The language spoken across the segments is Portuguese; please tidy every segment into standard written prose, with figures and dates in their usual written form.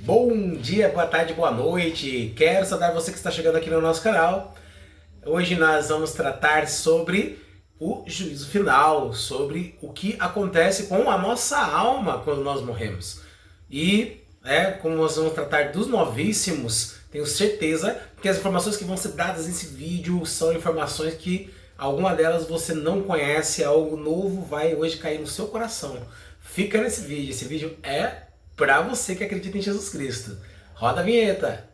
Bom dia, boa tarde, boa noite. Quero saudar você que está chegando aqui no nosso canal. Hoje nós vamos tratar sobre o juízo final, sobre o que acontece com a nossa alma quando nós morremos. E como nós vamos tratar dos novíssimos, tenho certeza que as informações que vão ser dadas nesse vídeo são informações que alguma delas você não conhece, algo novo vai hoje cair no seu coração. Fica nesse vídeo, esse vídeo é para você que acredita em Jesus Cristo. Roda a vinheta!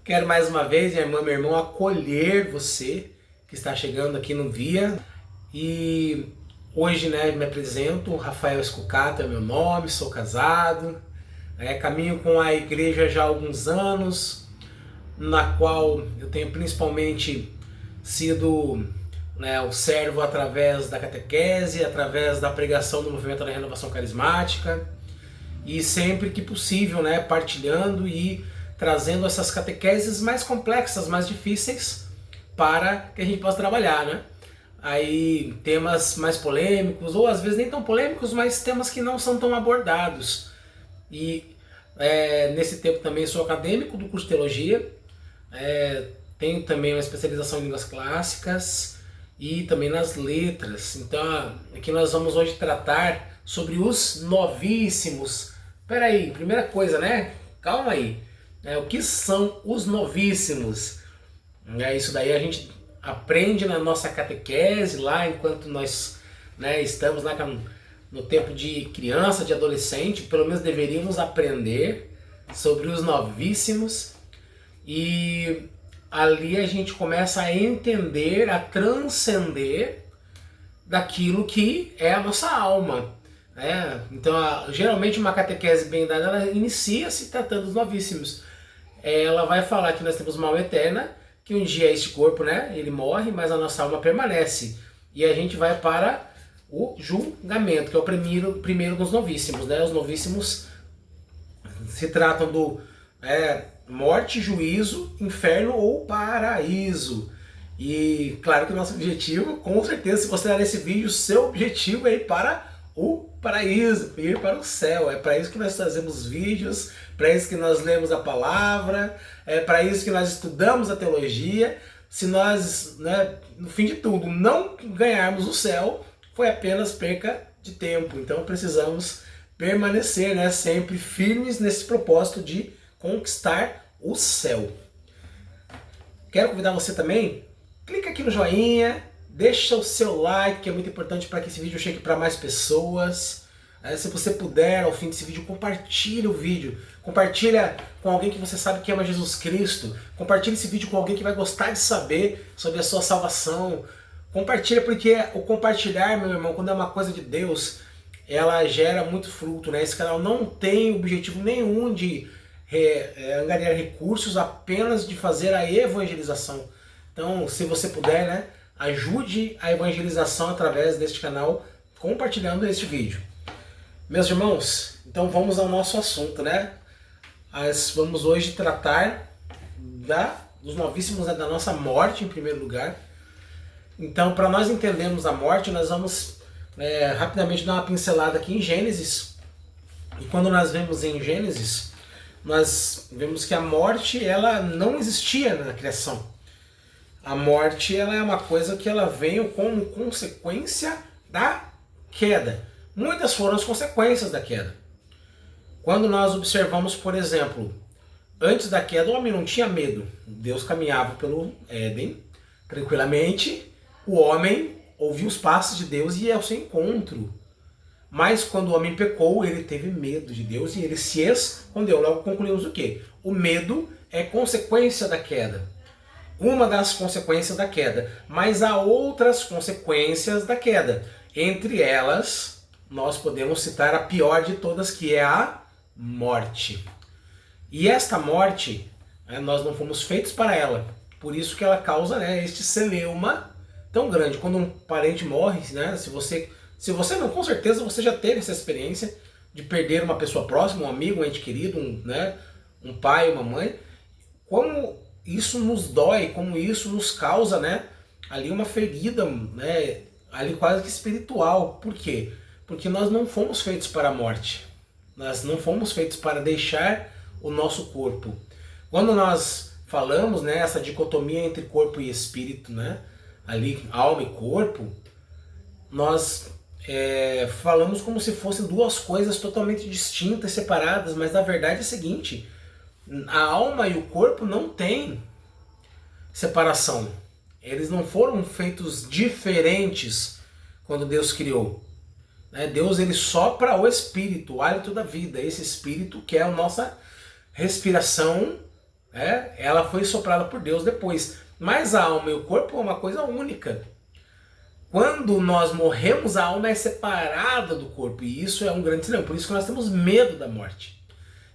Quero mais uma vez, minha irmã, meu irmão, acolher você que está chegando aqui no Via. E hoje, me apresento, Rafael Escucata é meu nome, sou casado, caminho com a igreja já há alguns anos, na qual eu tenho principalmente sido o servo através da catequese, através da pregação do movimento da renovação carismática, e sempre que possível, partilhando e trazendo essas catequeses mais complexas, mais difíceis, para que a gente possa trabalhar, Aí temas mais polêmicos, ou às vezes nem tão polêmicos, mas temas que não são tão abordados. E nesse tempo também sou acadêmico do curso de Teologia, tenho também uma especialização em línguas clássicas e também nas letras. Então aqui nós vamos hoje tratar sobre os novíssimos. Peraí, primeira coisa, calma aí. O que são os novíssimos? Isso daí a gente aprende na nossa catequese lá enquanto nós estamos lá no tempo de criança, de adolescente. Pelo menos deveríamos aprender sobre os novíssimos, e ali a gente começa a entender, a transcender daquilo que é a nossa alma. Então geralmente uma catequese bem dada, ela inicia se tratando dos novíssimos. Ela vai falar que nós temos uma alma eterna, que um dia este corpo, ele morre, mas a nossa alma permanece. E a gente vai para o julgamento, que é o primeiro dos novíssimos. Os novíssimos se tratam do morte, juízo, inferno ou paraíso. E claro que o nosso objetivo, com certeza, se você olhar nesse vídeo, o seu objetivo é ir para o paraíso, ir para o céu. É para isso que nós fazemos vídeos, para isso que nós lemos a palavra, é para isso que nós estudamos a teologia. Se nós, no fim de tudo, não ganharmos o céu, foi apenas perca de tempo. Então precisamos permanecer sempre firmes nesse propósito de conquistar o céu. Quero convidar você também, clica aqui no joinha, deixa o seu like, que é muito importante para que esse vídeo chegue para mais pessoas. Se você puder, ao fim desse vídeo, compartilha o vídeo. Compartilha com alguém que você sabe que ama Jesus Cristo. Compartilha esse vídeo com alguém que vai gostar de saber sobre a sua salvação. Compartilha, porque o compartilhar, meu irmão, quando é uma coisa de Deus, ela gera muito fruto. Esse canal não tem objetivo nenhum de angariar recursos, apenas de fazer a evangelização. Então, se você puder, ajude a evangelização através deste canal, compartilhando este vídeo. Meus irmãos, então vamos ao nosso assunto, Vamos hoje tratar dos novíssimos, da nossa morte em primeiro lugar. Então, para nós entendermos a morte, nós vamos rapidamente dar uma pincelada aqui em Gênesis. E quando nós vemos em Gênesis, nós vemos que a morte, ela não existia na criação. A morte, ela é uma coisa que ela veio como consequência da queda. Muitas foram as consequências da queda. Quando nós observamos, por exemplo, antes da queda o homem não tinha medo. Deus caminhava pelo Éden tranquilamente, o homem ouvia os passos de Deus e ia ao seu encontro. Mas quando o homem pecou, ele teve medo de Deus e ele se escondeu. Logo concluímos o quê? O medo é consequência da queda. Uma das consequências da queda. Mas há outras consequências da queda. Entre elas, nós podemos citar a pior de todas, que é a morte. E esta morte, nós não fomos feitos para ela. Por isso que ela causa, né, este celeuma tão grande. Quando um parente morre, né, se você não, com certeza você já teve essa experiência de perder uma pessoa próxima, um amigo, um ente querido, um pai, uma mãe. Como isso nos dói, como isso nos causa, né, ali uma ferida, né, ali quase que espiritual. Por quê? Porque nós não fomos feitos para a morte. Nós não fomos feitos para deixar o nosso corpo. Quando nós falamos, né, essa dicotomia entre corpo e espírito, né, ali alma e corpo, nós falamos como se fossem duas coisas totalmente distintas, separadas, mas na verdade é o seguinte: a alma e o corpo não têm separação. Eles não foram feitos diferentes quando Deus criou. Deus, ele sopra o espírito, o hálito da vida. Esse espírito que é a nossa respiração, ela foi soprada por Deus depois. Mas a alma e o corpo é uma coisa única. Quando nós morremos, a alma é separada do corpo. E isso é um grande sinal. Por isso que nós temos medo da morte.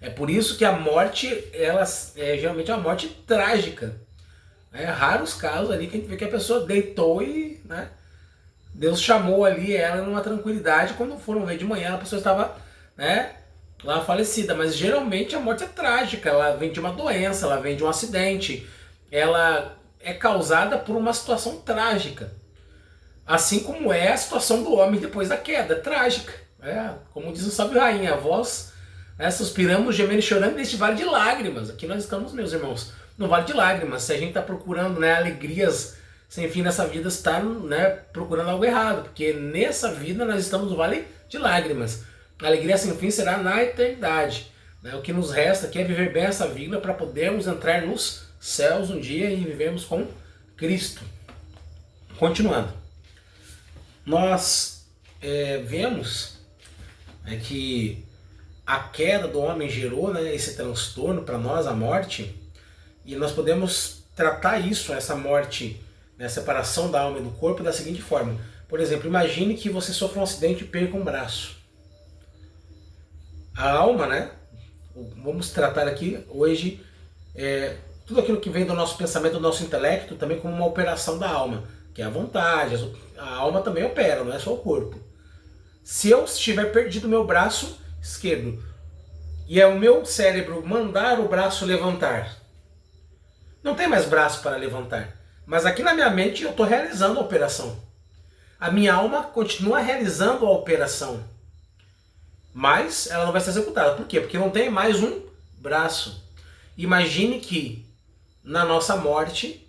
É por isso que a morte, ela é geralmente uma morte trágica. Raros casos ali que a gente vê que a pessoa deitou e, né, Deus chamou ali ela numa tranquilidade. Quando foram ver de manhã, a pessoa estava, né, lá falecida. Mas geralmente a morte é trágica. Ela vem de uma doença, ela vem de um acidente. Ela é causada por uma situação trágica. Assim como é a situação do homem depois da queda, trágica. Como diz o sábio rainha, a voz, suspiramos, gemendo e chorando neste vale de lágrimas. Aqui nós estamos, meus irmãos, no vale de lágrimas. Se a gente está procurando, né, alegrias sem fim nessa vida, está, né, procurando algo errado. Porque nessa vida nós estamos no vale de lágrimas. A alegria sem fim será na eternidade. O que nos resta aqui é viver bem essa vida para podermos entrar nos céus um dia e vivermos com Cristo. Continuando. Nós vemos que a queda do homem gerou, né, esse transtorno para nós, a morte, e nós podemos tratar isso, essa morte, né, a separação da alma e do corpo, da seguinte forma. Por exemplo, imagine que você sofra um acidente e perca um braço. A alma, né, vamos tratar aqui hoje tudo aquilo que vem do nosso pensamento, do nosso intelecto, também como uma operação da alma, que é a vontade. A alma também opera, não é só o corpo. Se eu estiver perdido o meu braço esquerdo e é o meu cérebro mandar o braço levantar, não tem mais braço para levantar. Mas aqui na minha mente eu estou realizando a operação. A minha alma continua realizando a operação. Mas ela não vai ser executada. Por quê? Porque não tem mais um braço. Imagine que na nossa morte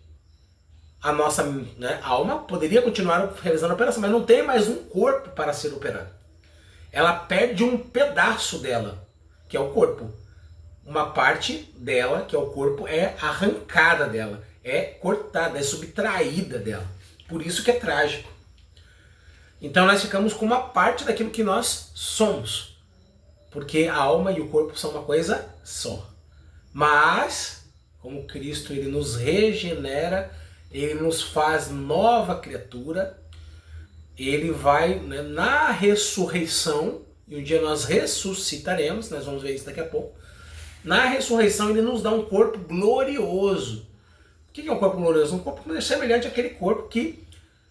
a nossa, né, alma poderia continuar realizando a operação, mas não tem mais um corpo para ser operado. Ela perde um pedaço dela, que é o corpo. Uma parte dela, que é o corpo, é arrancada dela, é cortada, é subtraída dela. Por isso que é trágico. Então nós ficamos com uma parte daquilo que nós somos. Porque a alma e o corpo são uma coisa só. Mas, como Cristo, ele nos regenera, ele nos faz nova criatura, ele vai, né, na ressurreição, e um dia nós ressuscitaremos, nós vamos ver isso daqui a pouco. Na ressurreição ele nos dá um corpo glorioso. O que é um corpo glorioso? Um corpo semelhante àquele corpo que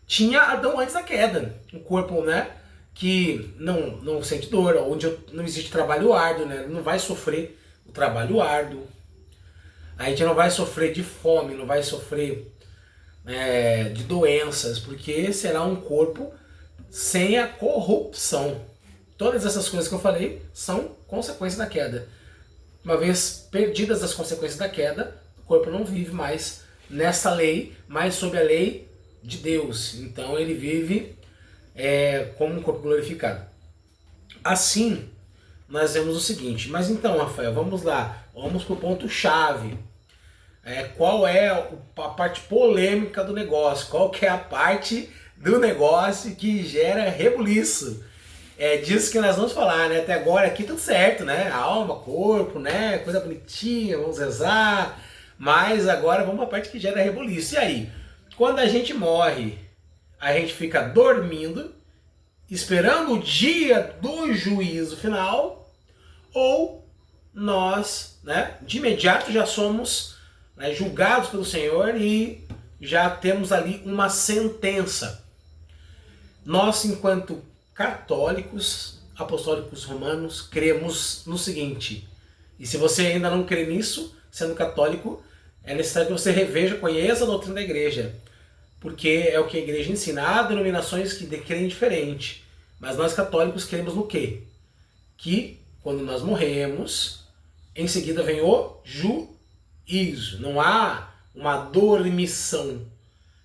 tinha Adão antes da queda. Um corpo, né, que não sente dor, onde não existe trabalho árduo, né, não vai sofrer o trabalho árduo. A gente não vai sofrer de fome, não vai sofrer de doenças, porque será um corpo sem a corrupção. Todas essas coisas que eu falei são consequências da queda. Uma vez perdidas as consequências da queda, o corpo não vive mais nessa lei, mas sob a lei de Deus. Então ele vive como um corpo glorificado. Assim, nós vemos o seguinte. Mas então, Rafael, vamos lá. Vamos para o ponto-chave. Qual é a parte polêmica do negócio? Qual que é a parte do negócio que gera rebuliço? É disso que nós vamos falar, né? Até agora aqui tudo certo, né? Alma, corpo, né? Coisa bonitinha, vamos rezar. Mas agora vamos para a parte que gera rebuliço. E aí? Quando a gente morre, a gente fica dormindo esperando o dia do juízo final, ou nós, né, de imediato já somos, né, julgados pelo Senhor e já temos ali uma sentença. Nós, enquanto católicos, apostólicos romanos, cremos no seguinte, e se você ainda não crê nisso, sendo católico, é necessário que você reveja, conheça a doutrina da igreja, porque é o que a igreja ensina. Há denominações que creem diferente, mas nós católicos cremos no quê? Que quando nós morremos, em seguida vem o juízo. Não há uma dormição.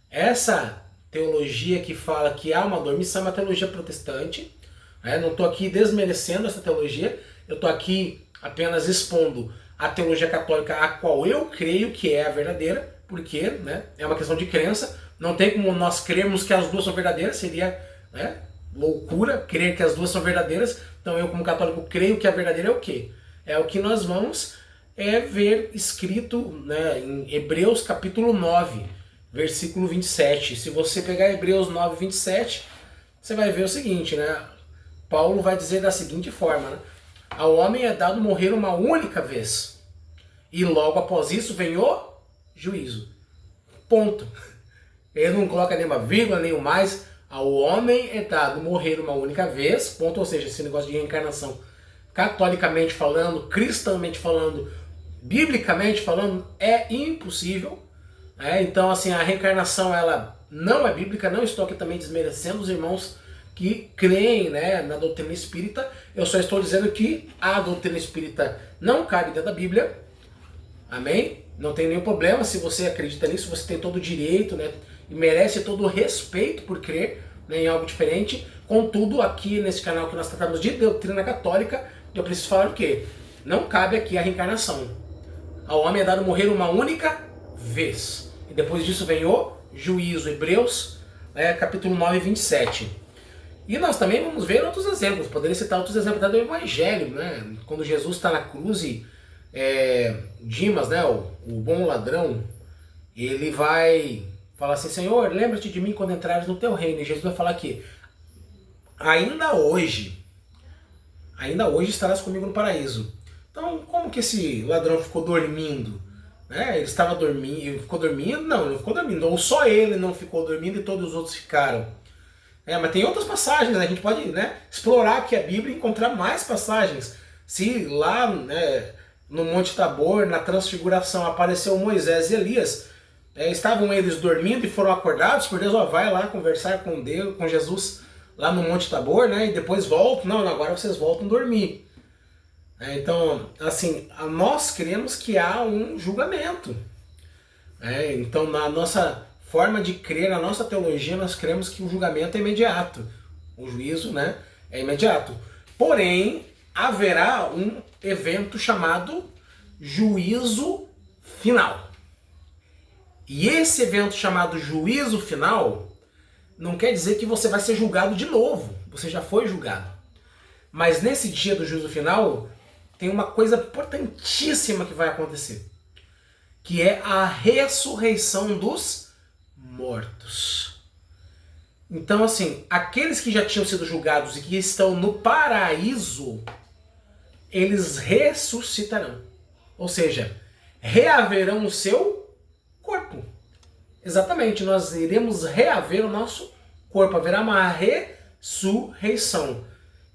Essa teologia que fala que há uma dormição é uma teologia protestante. Não estou aqui desmerecendo essa teologia, eu estou aqui apenas expondo a teologia católica a qual eu creio que é a verdadeira, porque, né, é uma questão de crença. Não tem como nós crermos que as duas são verdadeiras, seria, né, loucura crer que as duas são verdadeiras. Então eu, como católico, creio que a verdadeira é o quê? É o que nós vamos ver escrito, né, em Hebreus capítulo 9, versículo 27. Se você pegar Hebreus 9, 27, você vai ver o seguinte, né? Paulo vai dizer da seguinte forma, né? Ao homem é dado morrer uma única vez, e logo após isso vem o juízo. Ponto. Ele não coloca nenhuma vírgula, nem o mais. Ao homem é dado morrer uma única vez, ponto. Ou seja, esse negócio de reencarnação, catolicamente falando, cristãmente falando, biblicamente falando, é impossível. Então, assim, a reencarnação, ela não é bíblica. Não estou aqui também desmerecendo os irmãos que creem, né, na doutrina espírita. Eu só estou dizendo que a doutrina espírita não cabe dentro da Bíblia. Amém? Não tem nenhum problema. Se você acredita nisso, você tem todo o direito, né, e merece todo o respeito por crer, né, em algo diferente. Contudo, aqui nesse canal que nós tratamos de doutrina católica, eu preciso falar o quê? Não cabe aqui a reencarnação. Ao homem é dado morrer uma única vez. E depois disso vem o juízo. Hebreus, capítulo 9, 27. E nós também vamos ver outros exemplos. Poderia citar outros exemplos do Evangelho, né? Quando Jesus está na cruz e Dimas, né, o bom ladrão, ele vai falar assim: Senhor, lembra-te de mim quando entrares no teu reino. E Jesus vai falar que ainda hoje estarás comigo no paraíso. Então, como que esse ladrão ficou dormindo? Ele estava dormindo, ele ficou dormindo? Não, ele não ficou dormindo. Ou só ele não ficou dormindo e todos os outros ficaram. Mas tem outras passagens, né? A gente pode, né, explorar aqui a Bíblia e encontrar mais passagens. Se lá, né, no Monte Tabor, na Transfiguração, apareceu Moisés e Elias, estavam eles dormindo e foram acordados por Deus, vai lá conversar com Deus, com Jesus lá no Monte Tabor, né, e depois voltam. Não, agora vocês voltam a dormir. Então, assim, nós cremos que há um julgamento. Então, na nossa forma de crer, na nossa teologia, nós cremos que o julgamento é imediato. O juízo, né, é imediato. Porém, haverá um evento chamado juízo final. E esse evento chamado juízo final não quer dizer que você vai ser julgado de novo. Você já foi julgado. Mas nesse dia do juízo final, tem uma coisa importantíssima que vai acontecer, que é a ressurreição dos mortos. Então, assim, aqueles que já tinham sido julgados e que estão no paraíso, eles ressuscitarão. Ou seja, reaverão o seu corpo. Exatamente, nós iremos reaver o nosso corpo. Haverá uma ressurreição.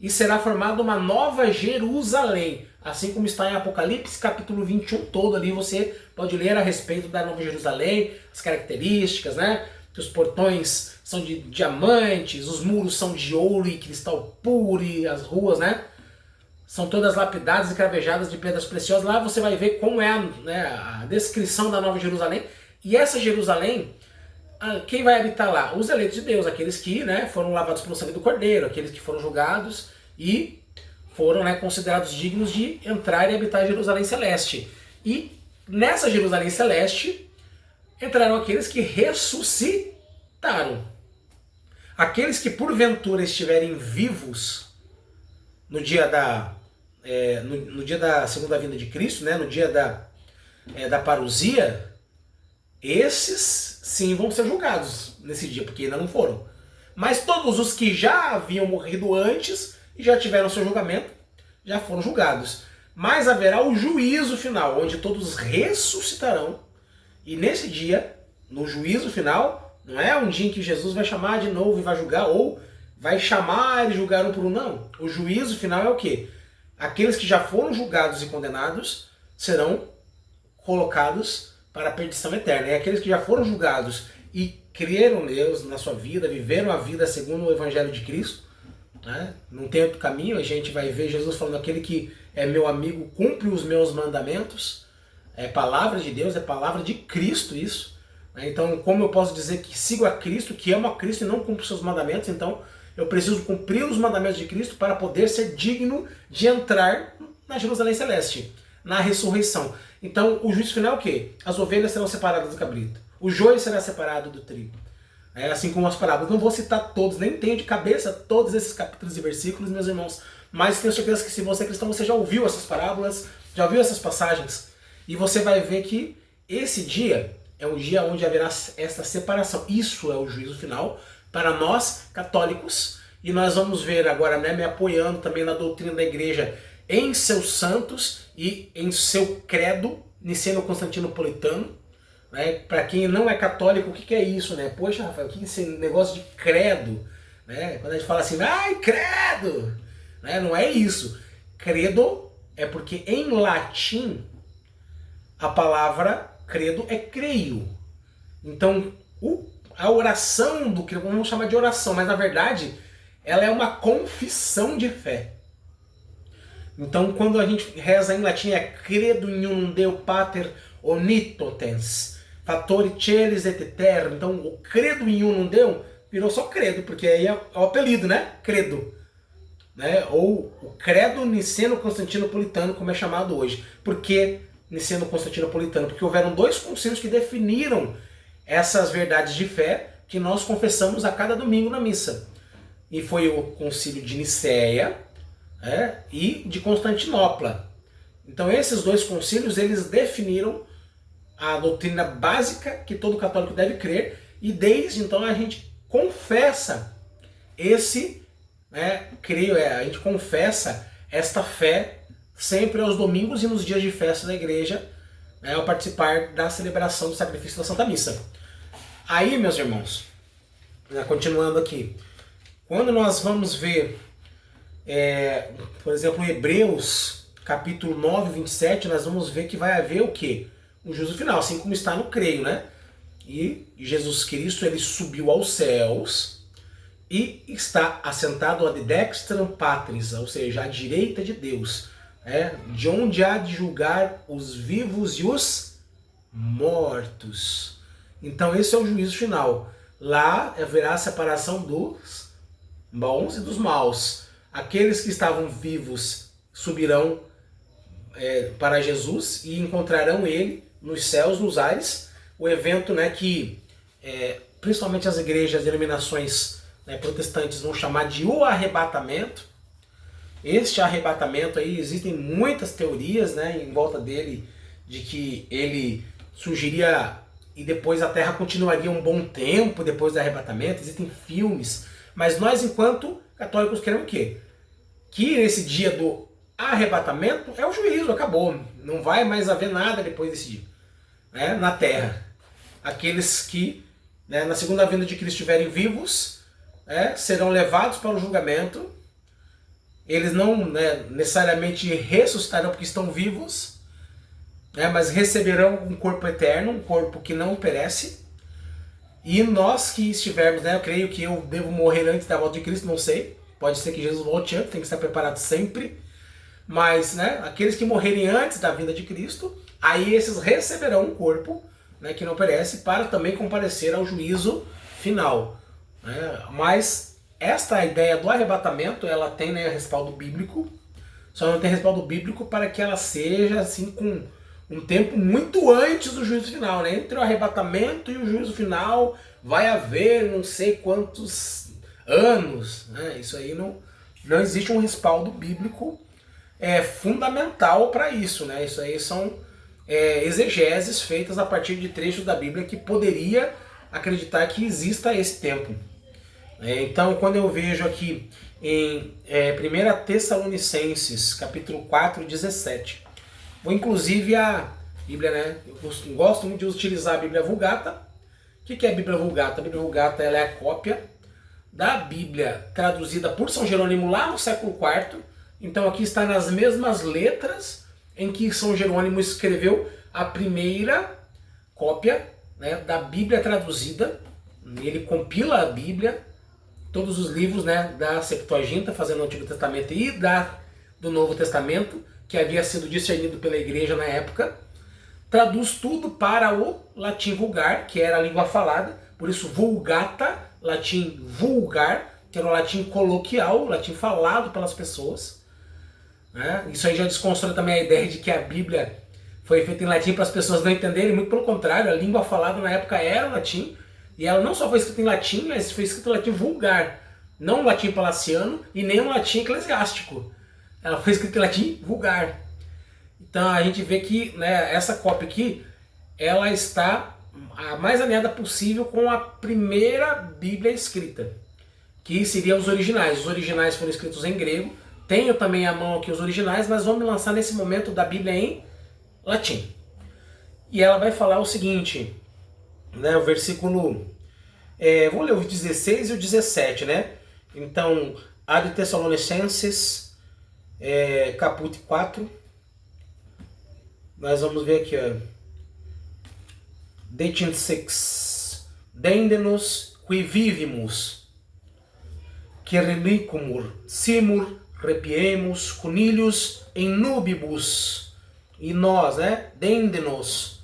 E será formada uma nova Jerusalém. Assim como está em Apocalipse capítulo 21 todo ali, você pode ler a respeito da Nova Jerusalém, as características, né? Que os portões são de diamantes, os muros são de ouro e cristal puro, e as ruas, né, são todas lapidadas e cravejadas de pedras preciosas. Lá você vai ver como é a descrição da Nova Jerusalém. E essa Jerusalém, quem vai habitar lá? Os eleitos de Deus, aqueles que, né, foram lavados pelo sangue do Cordeiro, aqueles que foram julgados e foram, né, considerados dignos de entrar e habitar a Jerusalém Celeste. E nessa Jerusalém Celeste entrarão aqueles que ressuscitaram. Aqueles que porventura estiverem vivos no dia no dia da segunda vinda de Cristo, né, no dia da parousia, esses sim vão ser julgados nesse dia, porque ainda não foram. Mas todos os que já haviam morrido antes e já tiveram seu julgamento, já foram julgados. Mas haverá o juízo final, onde todos ressuscitarão. E nesse dia, no juízo final, não é um dia em que Jesus vai chamar de novo e vai julgar, ou vai chamar e julgar um por um, não. O juízo final é o quê? Aqueles que já foram julgados e condenados serão colocados para a perdição eterna. E aqueles que já foram julgados e creram em Deus na sua vida, viveram a vida segundo o Evangelho de Cristo, né? Não tem outro caminho, a gente vai ver Jesus falando: aquele que é meu amigo cumpre os meus mandamentos. É palavra de Deus, é palavra de Cristo isso. Então, como eu posso dizer que sigo a Cristo, que amo a Cristo e não cumpro os seus mandamentos, então eu preciso cumprir os mandamentos de Cristo para poder ser digno de entrar na Jerusalém Celeste, na ressurreição. Então, o juízo final é o quê? As ovelhas serão separadas do cabrito. O joio será separado do trigo. Assim como as parábolas. Não vou citar todos, nem tenho de cabeça todos esses capítulos e versículos, meus irmãos. Mas tenho certeza que se você é cristão, você já ouviu essas parábolas, já ouviu essas passagens. E você vai ver que esse dia é um dia onde haverá esta separação. Isso é o juízo final para nós católicos. E nós vamos ver agora, né, me apoiando também na doutrina da igreja, em seus santos e em seu credo niceno-constantinopolitano. Né? Para quem não é católico, o que é isso? Né? Poxa, Rafael, o que é esse negócio de credo? Né? Quando a gente fala assim, ai, credo! Né? Não é isso. Credo é porque em latim a palavra credo é creio. Então, a oração do credo, vamos chamar de oração, mas na verdade ela é uma confissão de fé. Então, quando a gente reza em latim é credo in unum Deo Pater Omnipotens, Factori Celis et Terra. Então, o credo in unum Deo virou só credo, porque aí é o apelido, né? Credo. Né? Ou o credo niceno-constantinopolitano, como é chamado hoje. Por que niceno-constantinopolitano? Porque houveram dois concílios que definiram essas verdades de fé que nós confessamos a cada domingo na missa. E foi o concílio de Nicéia, e de Constantinopla. Então esses dois concílios, eles definiram a doutrina básica que todo católico deve crer, e desde então a gente confessa a gente confessa esta fé sempre aos domingos e nos dias de festa da igreja, ao participar da celebração do sacrifício da Santa Missa. Aí, meus irmãos, continuando aqui, quando nós vamos ver, por exemplo, em Hebreus, capítulo 9, 27, nós vamos ver que vai haver o quê? O juízo final, assim como está no creio, né? E Jesus Cristo, ele subiu aos céus e está assentado ad dextram Patris, ou seja, à direita de Deus, de onde há de julgar os vivos e os mortos. Então esse é o juízo final. Lá haverá a separação dos bons e dos maus. Aqueles que estavam vivos subirão para Jesus e encontrarão ele nos céus, nos ares. O evento, né, que principalmente as igrejas, as denominações protestantes vão chamar de o arrebatamento. Este arrebatamento aí, existem muitas teorias, né, em volta dele, de que ele surgiria e depois a Terra continuaria um bom tempo depois do arrebatamento. Existem filmes, mas nós, enquanto católicos, queremos o quê? Que esse dia do arrebatamento é o juízo, acabou. Não vai mais haver nada depois desse dia, na Terra. Aqueles que, na segunda vinda de Cristo estiverem vivos, serão levados para o julgamento. Eles não necessariamente ressuscitarão porque estão vivos, mas receberão um corpo eterno, um corpo que não perece. E nós que estivermos, eu creio que eu devo morrer antes da volta de Cristo, não sei. Pode ser que Jesus volte antes, tem que estar preparado sempre. Mas aqueles que morrerem antes da vinda de Cristo, aí esses receberão um corpo que não perece para também comparecer ao juízo final. Mas esta ideia do arrebatamento, ela tem respaldo bíblico, só não tem respaldo bíblico para que ela seja assim com um tempo muito antes do juízo final. Entre o arrebatamento e o juízo final vai haver não sei quantos anos. Isso aí não existe um respaldo bíblico fundamental para isso. Isso aí são exegeses feitas a partir de trechos da Bíblia que poderia acreditar que exista esse tempo. Então, quando eu vejo aqui em 1 Tessalonicenses, capítulo 4, 17, ou inclusive a Bíblia, né? Eu gosto muito de utilizar a Bíblia Vulgata. O que é a Bíblia Vulgata? A Bíblia Vulgata ela é a cópia da Bíblia traduzida por São Jerônimo lá no século IV. Então aqui está nas mesmas letras em que São Jerônimo escreveu a primeira cópia, né, da Bíblia traduzida. Ele compila a Bíblia, todos os livros, né, da Septuaginta, fazendo o Antigo Testamento e do Novo Testamento, que havia sido discernido pela igreja na época, traduz tudo para o latim vulgar, que era a língua falada, por isso Vulgata, latim vulgar, que era o latim coloquial, o latim falado pelas pessoas. Né? Isso aí já desconstrói também a ideia de que a Bíblia foi feita em latim para as pessoas não entenderem, muito pelo contrário, a língua falada na época era o latim, e ela não só foi escrita em latim, mas foi escrita em latim vulgar, não latim palaciano e nem um latim eclesiástico. Ela foi escrita em latim vulgar. Então a gente vê que, né, essa cópia aqui, ela está a mais alinhada possível com a primeira Bíblia escrita, que seriam os originais. Os originais foram escritos em grego. Tenho também à mão aqui os originais, mas vamos lançar nesse momento da Bíblia em latim. E ela vai falar o seguinte, né, o versículo... vou ler o 16 e o 17, né? Então, a de Tessalonicenses, caput 4. Nós vamos ver aqui, ó. 26. Dende-nos qui vivimus, que relicumur, simur, repiemus, cunilius, in nubibus. E nós, né? Dende-nos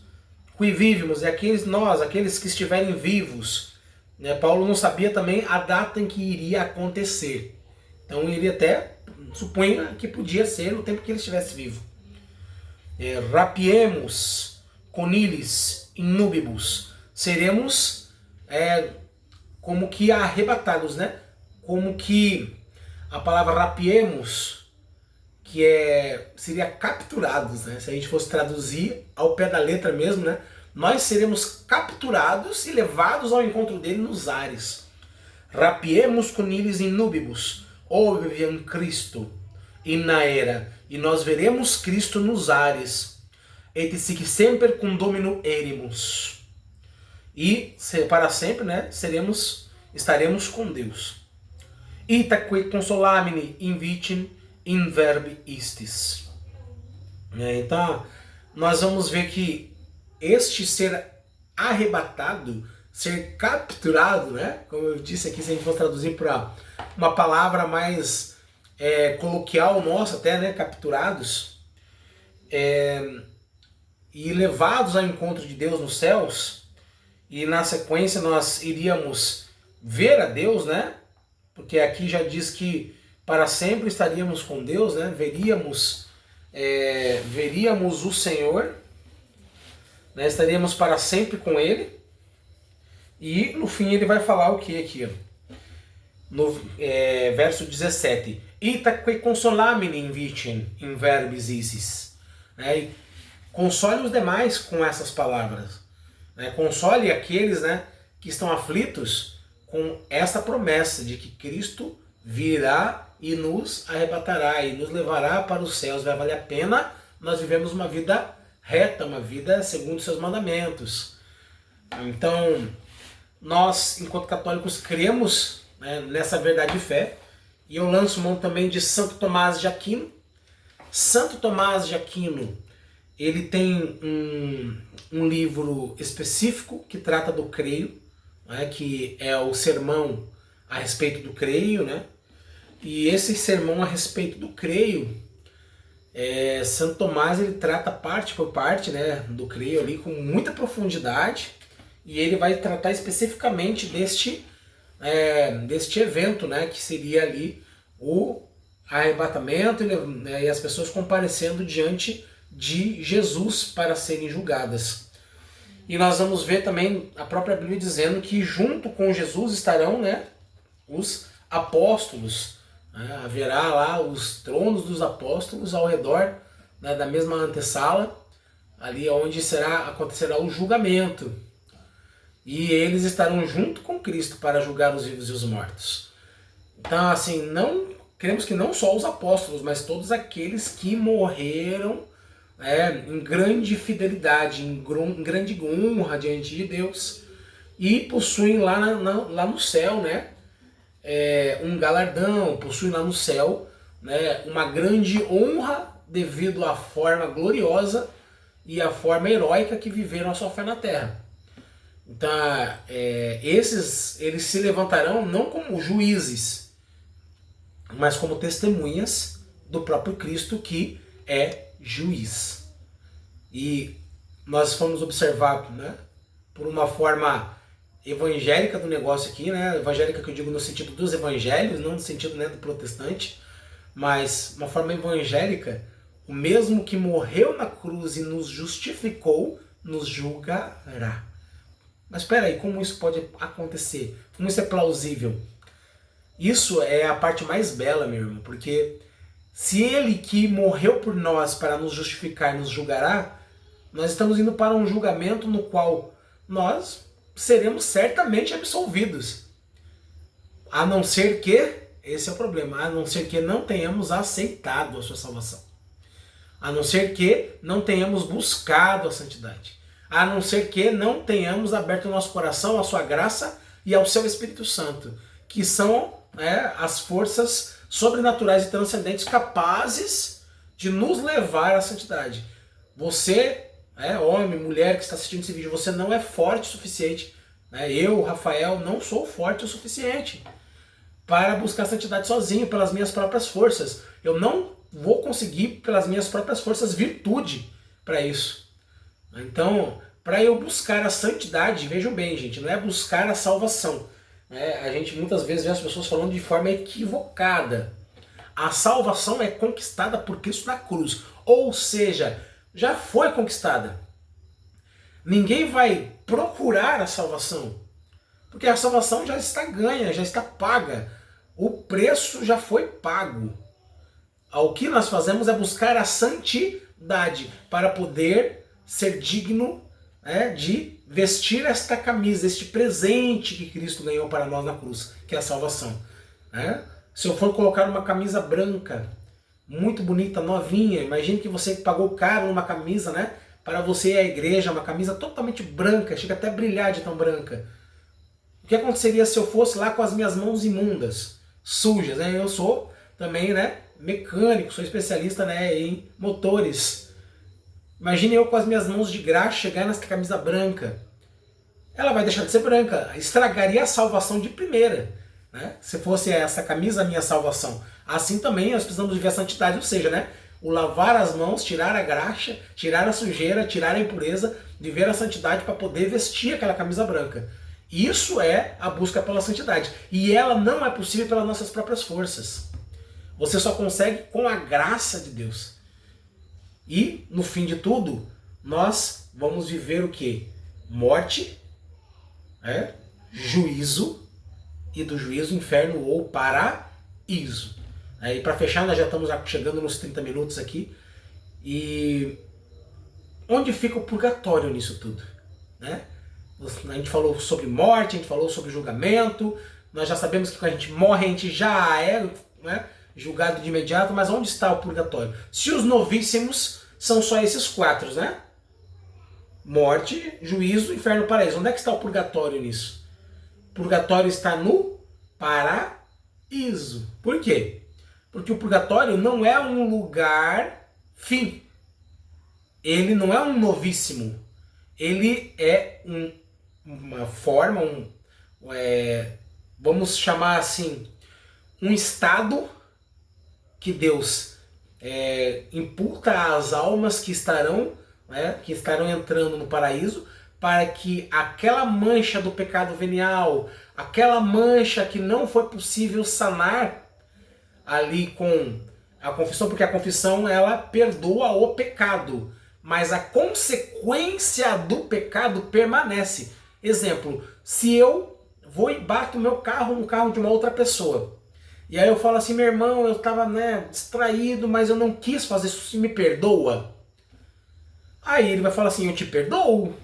qui vivimus, aqueles que estiverem vivos. Né? Paulo não sabia também a data em que iria acontecer. Então ele até supunha que podia ser no tempo que ele estivesse vivo. Rapiemos, conilis, in nubibus. Seremos como que arrebatados, né? Como que a palavra rapiemos, que seria capturados, né? Se a gente fosse traduzir ao pé da letra mesmo, né? Nós seremos capturados e levados ao encontro dele nos ares. Rapiemos conilis in nubibus, oviam Cristo in aera, e nós veremos Cristo nos ares. Et sic semper cum Domino erimus. E para sempre, né, estaremos com Deus. Itaque consolamini invitim in verbi istis. Então, nós vamos ver que este ser arrebatado, ser capturado, né, como eu disse aqui, se a gente for traduzir para uma palavra mais coloquial nossa até, né, capturados, e levados ao encontro de Deus nos céus, e na sequência nós iríamos ver a Deus, né? Porque aqui já diz que para sempre estaríamos com Deus, né? Veríamos o Senhor, né? Estaríamos para sempre com Ele, e no fim ele vai falar o que aqui? No verso 17. Itaque consolamini invitem in verbis issis. Console os demais com essas palavras. Console aqueles, né, que estão aflitos com essa promessa de que Cristo virá e nos arrebatará e nos levará para os céus. Vai valer a pena nós vivemos uma vida reta, uma vida segundo os seus mandamentos. Então, nós, enquanto católicos, cremos, né, nessa verdade de fé. E eu lanço mão também de Santo Tomás de Aquino. Santo Tomás de Aquino, ele tem um livro específico que trata do creio, né, que é o sermão a respeito do creio, né? E esse sermão a respeito do creio, Santo Tomás ele trata parte por parte, né, do creio ali com muita profundidade, e ele vai tratar especificamente deste evento, né, que seria ali o arrebatamento, né, e as pessoas comparecendo diante de Jesus para serem julgadas. E nós vamos ver também a própria Bíblia dizendo que junto com Jesus estarão, né, os apóstolos. Né? Haverá lá os tronos dos apóstolos ao redor, né, da mesma antessala, ali onde acontecerá o julgamento. E eles estarão junto com Cristo para julgar os vivos e os mortos. Então, assim, não queremos que não só os apóstolos, mas todos aqueles que morreram em grande fidelidade, em grande honra diante de Deus, e possuem lá no céu, né, um galardão, possuem lá no céu, né, uma grande honra devido à forma gloriosa e à forma heróica que viveram a sua fé na terra. Então, eles se levantarão não como juízes, mas como testemunhas do próprio Cristo, que é juiz. E nós fomos observar, né, por uma forma evangélica do negócio aqui, né, evangélica que eu digo no sentido dos evangelhos, não no sentido, né, do protestante, mas uma forma evangélica, o mesmo que morreu na cruz e nos justificou, nos julgará. Mas espera aí, como isso pode acontecer? Como isso é plausível? Isso é a parte mais bela, meu irmão, porque se ele que morreu por nós para nos justificar nos julgará, nós estamos indo para um julgamento no qual nós seremos certamente absolvidos. A não ser que, esse é o problema, a não ser que não tenhamos aceitado a sua salvação. A não ser que não tenhamos buscado a santidade. A não ser que não tenhamos aberto o nosso coração à sua graça e ao seu Espírito Santo, que são as forças sobrenaturais e transcendentes capazes de nos levar à santidade. Você, homem, mulher que está assistindo esse vídeo, você não é forte o suficiente. Eu, Rafael, não sou forte o suficiente para buscar a santidade sozinho, pelas minhas próprias forças. Eu não vou conseguir, pelas minhas próprias forças, virtude para isso. Então, para eu buscar a santidade, vejam bem, gente, não é buscar a salvação. A gente muitas vezes vê as pessoas falando de forma equivocada. A salvação é conquistada por Cristo na cruz. Ou seja, já foi conquistada. Ninguém vai procurar a salvação, porque a salvação já está ganha, já está paga. O preço já foi pago. O que nós fazemos é buscar a santidade para poder ser digno de vestir esta camisa, este presente que Cristo ganhou para nós na cruz, que é a salvação. Se eu for colocar uma camisa branca, muito bonita, novinha, imagine que você pagou caro numa camisa, para você ir à igreja, uma camisa totalmente branca, chega até a brilhar de tão branca. O que aconteceria se eu fosse lá com as minhas mãos imundas, sujas? Eu sou também mecânico, sou especialista em motores. Imagine eu com as minhas mãos de graxa chegar nessa camisa branca. Ela vai deixar de ser branca, estragaria a salvação de primeira. Se fosse essa camisa a minha salvação. Assim também nós precisamos viver a santidade, ou seja, o lavar as mãos, tirar a graxa, tirar a sujeira, tirar a impureza, viver a santidade para poder vestir aquela camisa branca. Isso é a busca pela santidade. E ela não é possível pelas nossas próprias forças. Você só consegue com a graça de Deus. E, no fim de tudo, nós vamos viver o quê? Morte, juízo, e do juízo, inferno ou paraíso. E para fechar, nós já estamos chegando nos 30 minutos aqui. E onde fica o purgatório nisso tudo? A gente falou sobre morte, a gente falou sobre julgamento, nós já sabemos que quando a gente morre, a gente já é julgado de imediato, mas onde está o purgatório? Se os novíssimos são só esses 4, morte, juízo, inferno, paraíso. Onde é que está o purgatório nisso? O purgatório está no paraíso. Por quê? Porque o purgatório não é um lugar fim. Ele não é um novíssimo. Ele é uma forma, vamos chamar assim, um estado que Deus imputa às almas que estarão entrando no paraíso, para que aquela mancha do pecado venial, aquela mancha que não foi possível sanar ali com a confissão, porque a confissão ela perdoa o pecado, mas a consequência do pecado permanece. Exemplo, se eu vou e bato meu carro no carro de uma outra pessoa, e aí eu falo assim, meu irmão, eu estava distraído, mas eu não quis fazer isso, você me perdoa? Aí ele vai falar assim, eu te perdoo,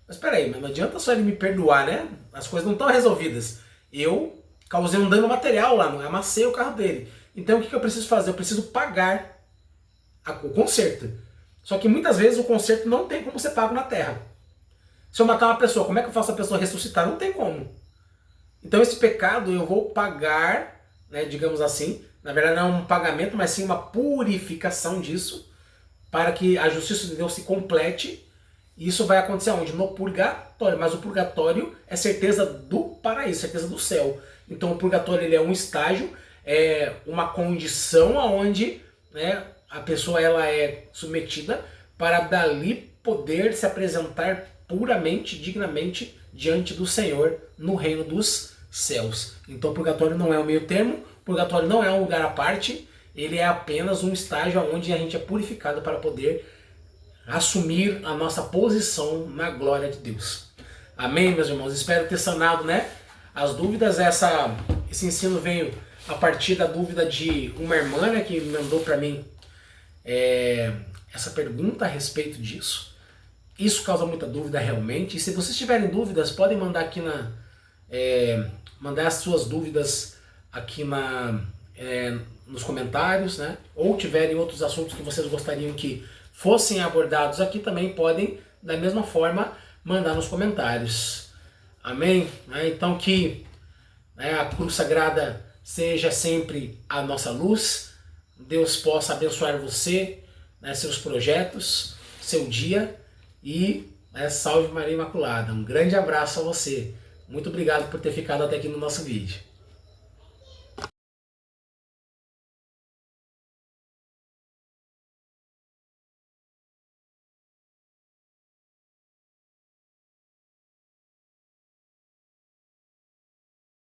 Mas peraí, mas não adianta só ele me perdoar, né? As coisas não estão resolvidas. Eu causei um dano material lá, amassei o carro dele. Então o que eu preciso fazer? Eu preciso pagar o conserto. Só que muitas vezes o conserto não tem como ser pago na terra. Se eu matar uma pessoa, como é que eu faço a pessoa ressuscitar? Não tem como. Então esse pecado eu vou pagar, né, digamos assim, na verdade não é um pagamento, mas sim uma purificação disso, para que a justiça de Deus se complete. E isso vai acontecer onde? No purgatório. Mas o purgatório é certeza do paraíso, certeza do céu. Então o purgatório ele é um estágio, é uma condição onde, né, a pessoa ela é submetida para dali poder se apresentar puramente, dignamente diante do Senhor no reino dos céus. Então o purgatório não é o meio termo, o purgatório não é um lugar à parte, ele é apenas um estágio onde a gente é purificado para poder assumir a nossa posição na glória de Deus. Amém, meus irmãos? Espero ter sanado, né, as dúvidas. Esse ensino veio a partir da dúvida de uma irmã, né, que mandou para mim essa pergunta a respeito disso. Isso causa muita dúvida realmente. E se vocês tiverem dúvidas, podem mandar aqui mandar as suas dúvidas aqui nos comentários, né? Ou tiverem outros assuntos que vocês gostariam que fossem abordados aqui, também podem, da mesma forma, mandar nos comentários. Amém? Então que a cruz sagrada seja sempre a nossa luz. Deus possa abençoar você, seus projetos, seu dia e salve Maria Imaculada. Um grande abraço a você. Muito obrigado por ter ficado até aqui no nosso vídeo.